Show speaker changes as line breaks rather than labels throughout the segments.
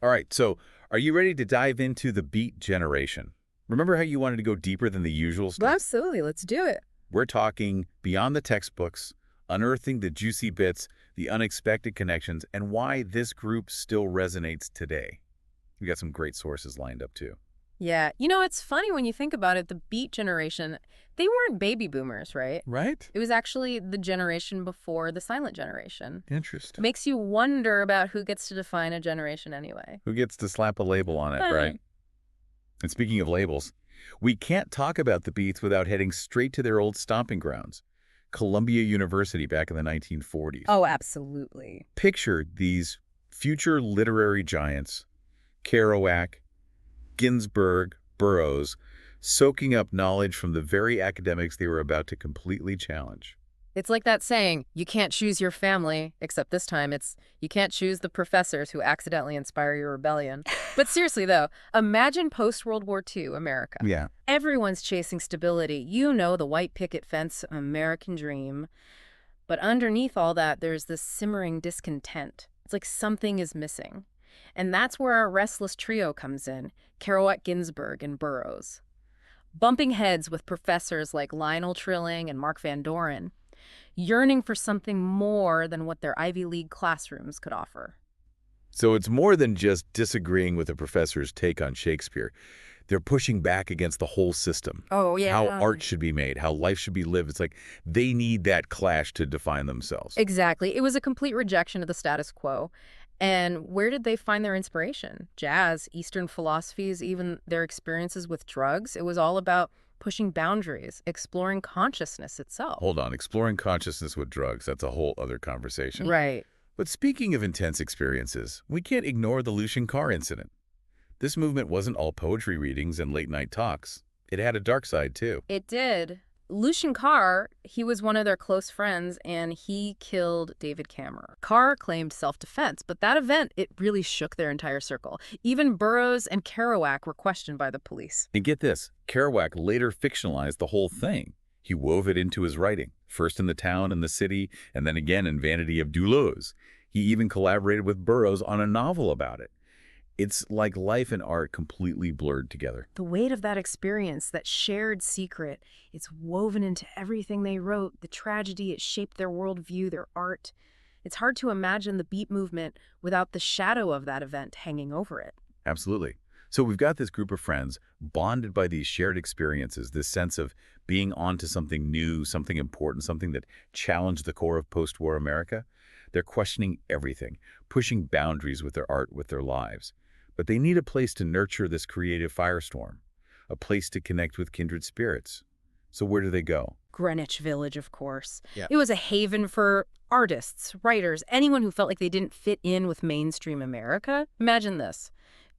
All right, so are you ready to dive into the beat generation? Remember how you wanted to go deeper than the usual
Well,
stuff?
absolutely. Let's do it.
We're talking beyond the textbooks, unearthing the juicy bits, the unexpected connections, and why this group still resonates today. We got some great sources lined up, too.
Yeah. You know, it's funny when you think about it, the Beat Generation, they weren't baby boomers, right?
Right?
It was actually the generation before the silent generation.
Interesting.
Makes you wonder about who gets to define a generation anyway.
Who gets to slap a label on it, right? And speaking of labels, we can't talk about the Beats without heading straight to their old stomping grounds, Columbia University back in the 1940s.
Oh, absolutely.
Picture these future literary giants, Kerouac, Ginsberg, Burroughs, soaking up knowledge from the very academics they were about to completely challenge.
It's like that saying, you can't choose your family, except this time it's, you can't choose the professors who accidentally inspire your rebellion. But seriously, though, imagine post-World War II America.
Yeah.
Everyone's chasing stability. You know, the white picket fence American dream. But underneath all that, there's this simmering discontent. It's like something is missing. And that's where our restless trio comes in, Kerouac, Ginsberg, and Burroughs. Bumping heads with professors like Lionel Trilling and Mark Van Doren, yearning for something more than what their Ivy League classrooms could offer.
So it's more than just disagreeing with a professor's take on Shakespeare. They're pushing back against the whole system.
Oh, yeah.
How art should be made, how life should be lived. It's like they need that clash to define themselves.
Exactly. It was a complete rejection of the status quo. And where did they find their inspiration? Jazz, Eastern philosophies, even their experiences with drugs. It was all about pushing boundaries, exploring consciousness itself.
Hold on, exploring consciousness with drugs, that's a whole other conversation.
Right.
But speaking of intense experiences, we can't ignore the Lucian Carr incident. This movement wasn't all poetry readings and late-night talks. It had a dark side, too.
It did. Lucian Carr, he was one of their close friends, and he killed David Cameron. Carr claimed self-defense, but that event, it really shook their entire circle. Even Burroughs and Kerouac were questioned by the police.
And get this, Kerouac later fictionalized the whole thing. He wove it into his writing, first in The Town and the City, and then again in Vanity of Duleux. He even collaborated with Burroughs on a novel about it. It's like life and art completely blurred together.
The weight of that experience, that shared secret, it's woven into everything they wrote. The tragedy, it shaped their worldview, their art. It's hard to imagine the Beat movement without the shadow of that event hanging over it.
Absolutely. So we've got this group of friends bonded by these shared experiences, this sense of being onto something new, something important, something that challenged the core of post-war America. They're questioning everything, pushing boundaries with their art, with their lives. But they need a place to nurture this creative firestorm, a place to connect with kindred spirits. So where do they go?
Greenwich Village, of course.
Yeah.
It was a haven for artists, writers, anyone who felt like they didn't fit in with mainstream America. Imagine this.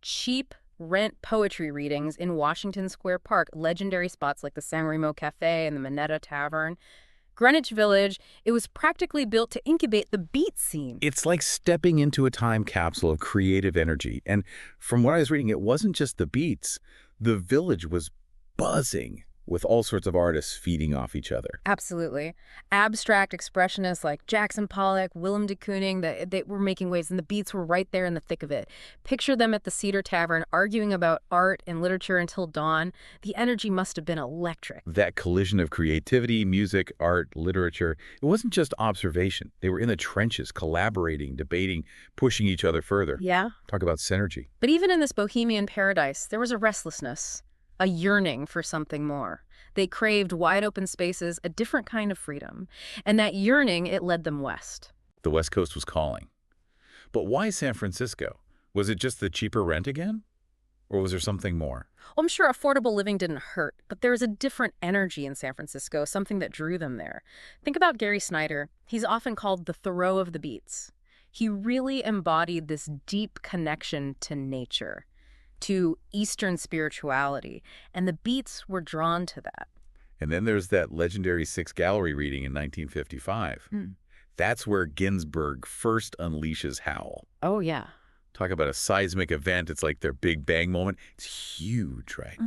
Cheap rent poetry readings in Washington Square Park, legendary spots like the San Remo Cafe and the Minetta Tavern. Greenwich Village, it was practically built to incubate the beat scene.
It's like stepping into a time capsule of creative energy. And from what I was reading, it wasn't just the beats. The village was buzzing with all sorts of artists feeding off each other.
Absolutely. Abstract expressionists like Jackson Pollock, Willem de Kooning, they were making waves, and the beats were right there in the thick of it. Picture them at the Cedar Tavern arguing about art and literature until dawn. The energy must have been electric.
That collision of creativity, music, art, literature, it wasn't just observation. They were in the trenches, collaborating, debating, pushing each other further.
Yeah.
Talk about synergy.
But even in this bohemian paradise, there was a restlessness, a yearning for something more. They craved wide open spaces, a different kind of freedom. And that yearning, it led them west.
The West Coast was calling. But why San Francisco? Was it just the cheaper rent again? Or was there something more?
Well, I'm sure affordable living didn't hurt, but there was a different energy in San Francisco, something that drew them there. Think about Gary Snyder. He's often called the Thoreau of the Beats. He really embodied this deep connection to nature, to Eastern spirituality, and the Beats were drawn to that.
And then there's that legendary Six Gallery reading in 1955. That's where Ginsberg first unleashes Howl.
Oh, yeah.
Talk about a seismic event. It's like their Big Bang moment. It's huge, right?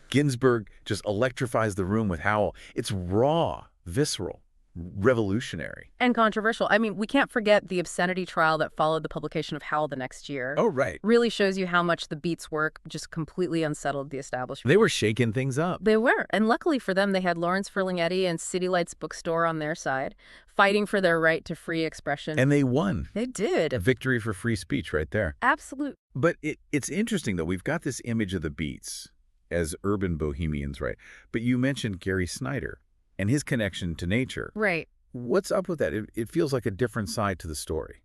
Ginsberg just electrifies the room with Howl. It's raw, visceral, revolutionary.
And controversial. I mean, we can't forget the obscenity trial that followed the publication of Howl the next year.
Oh, right.
Really shows you how much the Beats' work just completely unsettled the establishment.
They were shaking things up.
They were. And luckily for them, they had Lawrence Ferlinghetti and City Lights Bookstore on their side, fighting for their right to free expression.
And they won.
They did.
A victory for free speech right there.
Absolute.
But it's interesting, though. We've got this image of the Beats as urban bohemians, right? But you mentioned Gary Snyder and his connection to nature.
Right.
What's up with that? It feels like a different side to the story.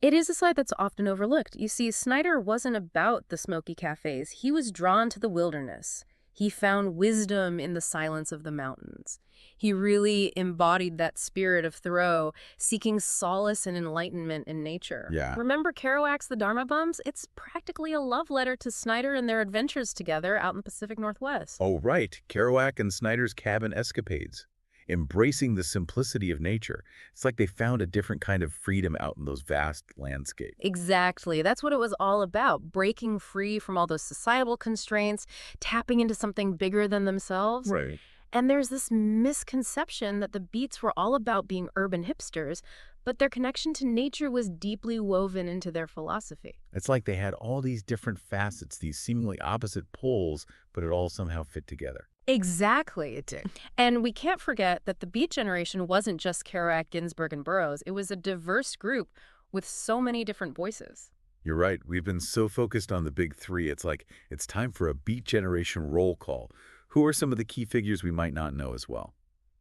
It is a side that's often overlooked. You see, Snyder wasn't about the smoky cafes. He was drawn to the wilderness. He found wisdom in the silence of the mountains. He really embodied that spirit of Thoreau, seeking solace and enlightenment in nature.
Yeah.
Remember Kerouac's The Dharma Bums? It's practically a love letter to Snyder and their adventures together out in the Pacific Northwest.
Oh, right. Kerouac and Snyder's cabin escapades. Embracing the simplicity of nature. It's like they found a different kind of freedom out in those vast landscapes.
Exactly. That's what it was all about, breaking free from all those societal constraints, tapping into something bigger than themselves.
Right.
And there's this misconception that the Beats were all about being urban hipsters, but their connection to nature was deeply woven into their philosophy.
It's like they had all these different facets, these seemingly opposite poles, but it all somehow fit together.
Exactly, it did. And we can't forget that the Beat Generation wasn't just Kerouac, Ginsberg, and Burroughs. It was a diverse group with so many different voices.
You're right. We've been so focused on the big three. It's like it's time for a Beat Generation roll call. Who are some of the key figures we might not know as well?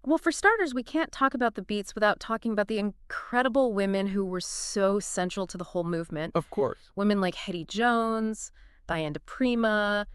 Well, for starters, we can't talk about the Beats without talking about the incredible women who were so central to the whole movement.
Of course.
Women like Hetty Jones, Diane DePrima,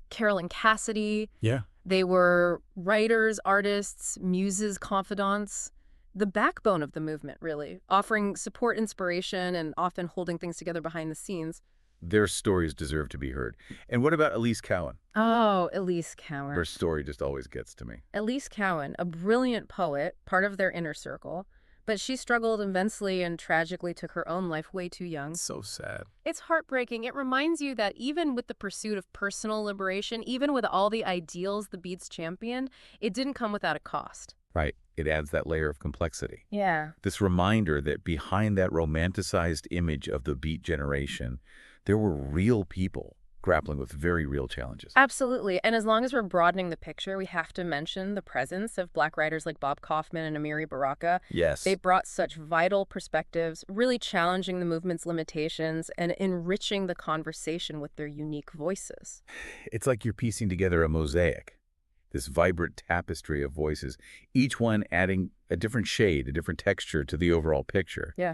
Carolyn Cassidy.
Yeah.
They were writers, artists, muses, confidants, the backbone of the movement, really, offering support, inspiration, and often holding things together behind the scenes.
Their stories deserve to be heard. And what about Elise Cowan?
Oh, Elise Cowan.
Her story just always gets to me.
Elise Cowan, a brilliant poet, part of their inner circle, but she struggled immensely and tragically took her own life way too young.
So sad.
It's heartbreaking. It reminds you that even with the pursuit of personal liberation, even with all the ideals the Beats championed, it didn't come without a cost.
Right. It adds that layer of complexity.
Yeah.
This reminder that behind that romanticized image of the Beat Generation, there were real people grappling with very real challenges.
Absolutely. And as long as we're broadening the picture, we have to mention the presence of Black writers like Bob Kaufman and Amiri Baraka.
Yes.
They brought such vital perspectives, really challenging the movement's limitations and enriching the conversation with their unique voices.
It's like you're piecing together a mosaic, this vibrant tapestry of voices, each one adding a different shade, a different texture to the overall picture.
Yeah.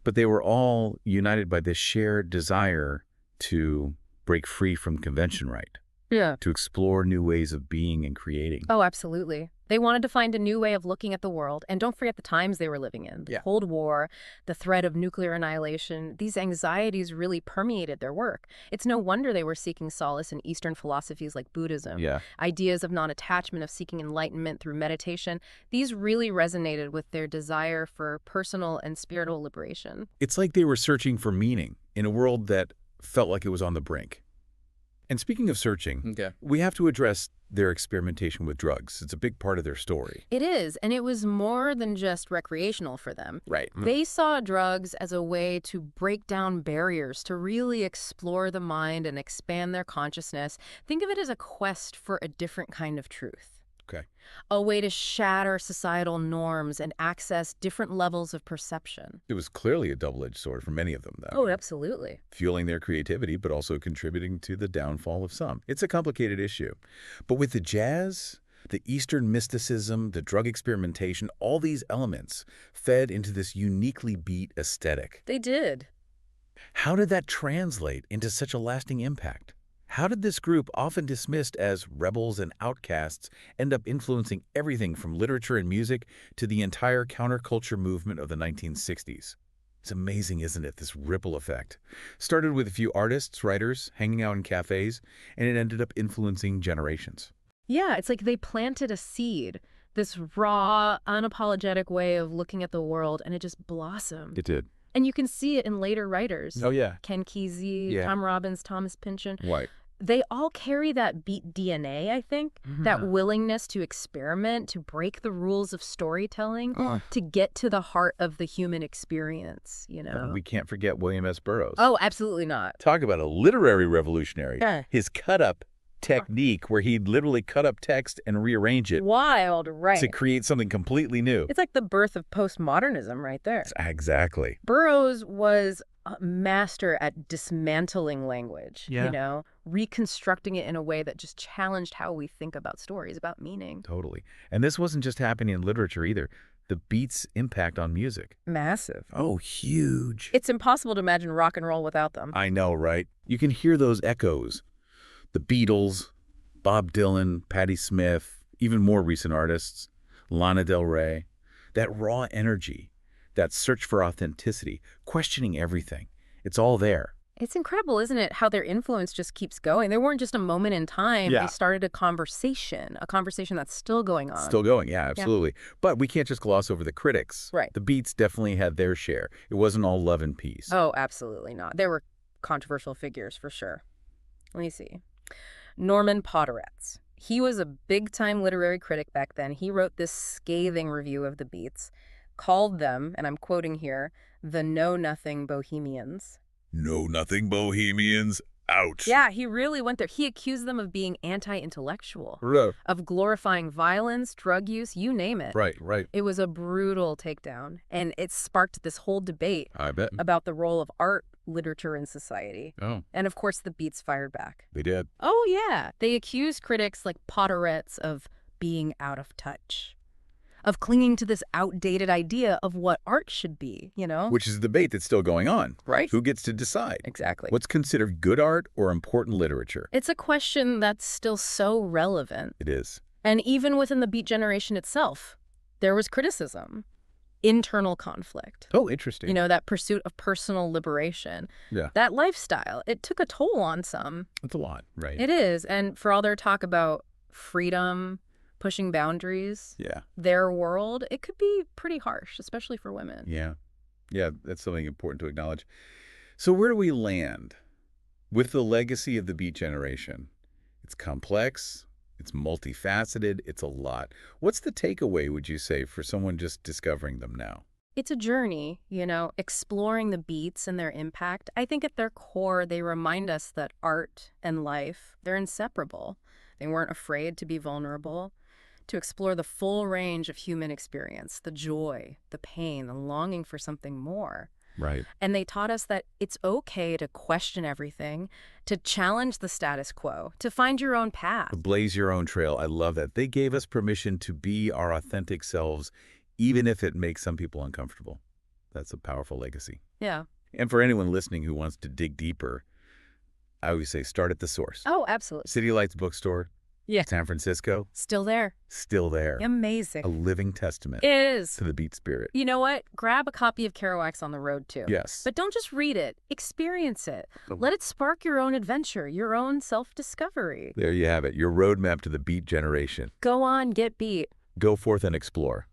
But they were all united by this shared desire to break free from convention, right?
Yeah.
To explore new ways of being and creating.
Oh, absolutely. They wanted to find a new way of looking at the world. And don't forget the times they were living in. The Cold War, the threat of nuclear annihilation. These anxieties really permeated their work. It's no wonder they were seeking solace in Eastern philosophies like Buddhism.
Yeah.
Ideas of non-attachment, of seeking enlightenment through meditation. These really resonated with their desire for personal and spiritual liberation.
It's like they were searching for meaning in a world that felt like it was on the brink. And speaking of searching, we have to address their experimentation with drugs. It's a big part of their story.
It is, and it was more than just recreational for them.
Right.
They saw drugs as a way to break down barriers, to really explore the mind and expand their consciousness. Think of it as a quest for a different kind of truth.
Okay.
A way to shatter societal norms and access different levels of perception.
It was clearly a double-edged sword for many of them, though.
Oh, absolutely.
Fueling their creativity, but also contributing to the downfall of some. It's a complicated issue. But with the jazz, the Eastern mysticism, the drug experimentation, all these elements fed into this uniquely Beat aesthetic.
They did.
How did that translate into such a lasting impact? How did this group, often dismissed as rebels and outcasts, end up influencing everything from literature and music to the entire counterculture movement of the 1960s? It's amazing, isn't it, this ripple effect? Started with a few artists, writers, hanging out in cafes, and it ended up influencing generations.
Yeah, it's like they planted a seed, this raw, unapologetic way of looking at the world, and it just blossomed.
It did.
And you can see it in later writers.
Oh, yeah.
Ken Kesey,
Yeah.
Tom Robbins, Thomas Pynchon.
Right.
they all carry that beat DNA, I think, that willingness to experiment, to break the rules of storytelling, to get to the heart of the human experience, you know?
We can't forget William S. Burroughs.
Oh, absolutely not.
Talk about a literary revolutionary.
Yeah.
His cut-up technique, where he'd literally cut up text and rearrange it
Wild, right.
to create something completely new.
It's like the birth of postmodernism right there.
Exactly.
Burroughs was a master at dismantling language, you know, reconstructing it in a way that just challenged how we think about stories, about meaning.
Totally. And this wasn't just happening in literature either. The beat's impact on music.
Massive.
Oh, huge.
It's impossible to imagine rock and roll without them.
I know, right? You can hear those echoes. The Beatles, Bob Dylan, Patti Smith, even more recent artists, Lana Del Rey. That raw energy, that search for authenticity, questioning everything. It's all there.
It's incredible, isn't it, how their influence just keeps going. They weren't just a moment in time.
Yeah.
They started a conversation that's still going on.
Still going, yeah, absolutely. Yeah. But we can't just gloss over the critics.
Right.
The Beats definitely had their share. It wasn't all love and peace.
Oh, absolutely not. There were controversial figures, for sure. Let me see. Norman Podhoretz. He was a big-time literary critic back then. He wrote this scathing review of the Beats, called them, and I'm quoting here, the know-nothing bohemians.
Know-nothing bohemians? Ouch.
Yeah, he really went there. He accused them of being anti-intellectual, of glorifying violence, drug use, you name it.
Right, right.
It was a brutal takedown, and it sparked this whole debate
I bet.
about the role of art, literature, and society.
Oh.
And of course, the Beats fired back.
They did.
Oh, yeah. They accused critics like Podhoretz of being out of touch, of clinging to this outdated idea of what art should be, you know?
Which is a debate that's still going on.
Right.
Who gets to decide?
Exactly.
What's considered good art or important literature?
It's a question that's still so relevant.
It is.
And even within the Beat generation itself, there was criticism, internal conflict.
Oh, interesting.
You know, that pursuit of personal liberation.
Yeah.
That lifestyle, it took a toll on some.
It's a lot, right?
It is. And for all their talk about freedom, pushing boundaries, their world, it could be pretty harsh, especially for women.
Yeah. Yeah, that's something important to acknowledge. So where do we land with the legacy of the Beat generation? It's complex, it's multifaceted, it's a lot. What's the takeaway, would you say, for someone just discovering them now?
It's a journey, you know, exploring the Beats and their impact. I think at their core, they remind us that art and life, they're inseparable. They weren't afraid to be vulnerable, to explore the full range of human experience, the joy, the pain, the longing for something more.
Right.
And they taught us that it's okay to question everything, to challenge the status quo, to find your own path.
Blaze your own trail. I love that. They gave us permission to be our authentic selves, even if it makes some people uncomfortable. That's a powerful legacy.
Yeah.
And for anyone listening who wants to dig deeper, I always say start at the source.
Oh, absolutely.
City Lights Bookstore.
Yeah.
San Francisco.
Still there.
Still there.
Amazing.
A living testament.
It is.
To the Beat spirit.
You know what? Grab a copy of Kerouac's on the road, too.
Yes.
But don't just read it. Experience it. Let it spark your own adventure, your own self-discovery.
There you have it. Your roadmap to the Beat generation.
Go on, get beat.
Go forth and explore.